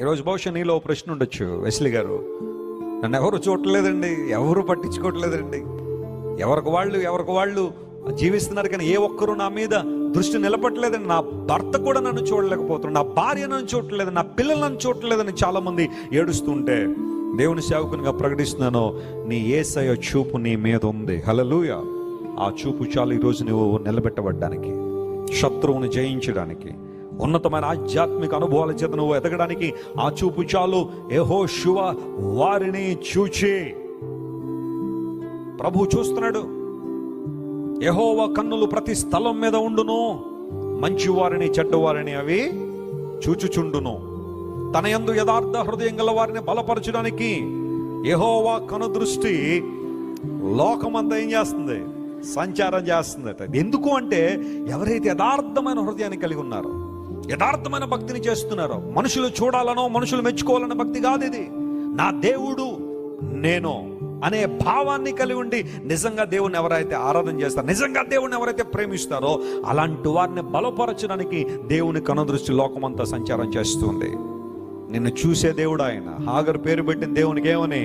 ఈరోజు బహుశా నీలో ప్రశ్న ఉండొచ్చు, వెస్లీ గారు నన్ను ఎవరు చూడలేదండి, ఎవరు పట్టించుకోవట్లేదండి, ఎవరికి వాళ్ళు జీవిస్తున్నారు, కానీ ఏ ఒక్కరు నా మీద దృష్టి నిలబట్టలేదని, నా భర్త కూడా నన్ను చూడలేకపోతున్నాడు, నా భార్య నన్ను చూడట్లేదు, నా పిల్లలు నన్ను చూడట్లేదని చాలా మంది ఏడుస్తుంటే దేవుని సేవకునిగా ప్రకటిస్తున్నాను, నీ యేసయ్య చూపు నీ మీద ఉంది. హల్లెలూయా. ఆ చూపు చాలు ఈరోజు నువ్వు నిలబెట్టబడ్డానికి, శత్రువుని జయించడానికి, ఉన్నతమైన ఆధ్యాత్మిక అనుభవాల చేత నువ్వు ఎదగడానికి ఆ చూపు చాలు. యెహోషువ వారిని చూచి, ప్రభు చూస్తున్నాడు. యెహోవా కన్నులు ప్రతి స్థలం మీద ఉండును, మంచి వారిని చెడ్డవారిని అవి చూచుచుండును. తన యందు యథార్థ హృదయం గల వారిని బలపరచడానికి యెహోవా కనుదృష్టి లోకమంతా ఏం చేస్తుంది? సంచారం చేస్తుందట. ఎందుకు అంటే ఎవరైతే యథార్థమైన హృదయాన్ని కలిగి ఉన్నారో, యథార్థమైన భక్తిని చేస్తున్నారో, మనుషులు చూడాలనో మనుషులు మెచ్చుకోవాలన్న భక్తి కాదు ఇది. నా దేవుడు నేను అనే భావాన్ని కలిగి ఉండి నిజంగా దేవుని ఎవరైతే ఆరాధన చేస్తారో, నిజంగా దేవుని ఎవరైతే ప్రేమిస్తారో అలాంటి వారిని బలపరచడానికి దేవుని కనుదృష్టి లోకమంతా సంచారం చేస్తుంది. నిన్ను చూసే దేవుడు ఆయన. హాగరు పేరు పెట్టిన దేవునికి ఏమని?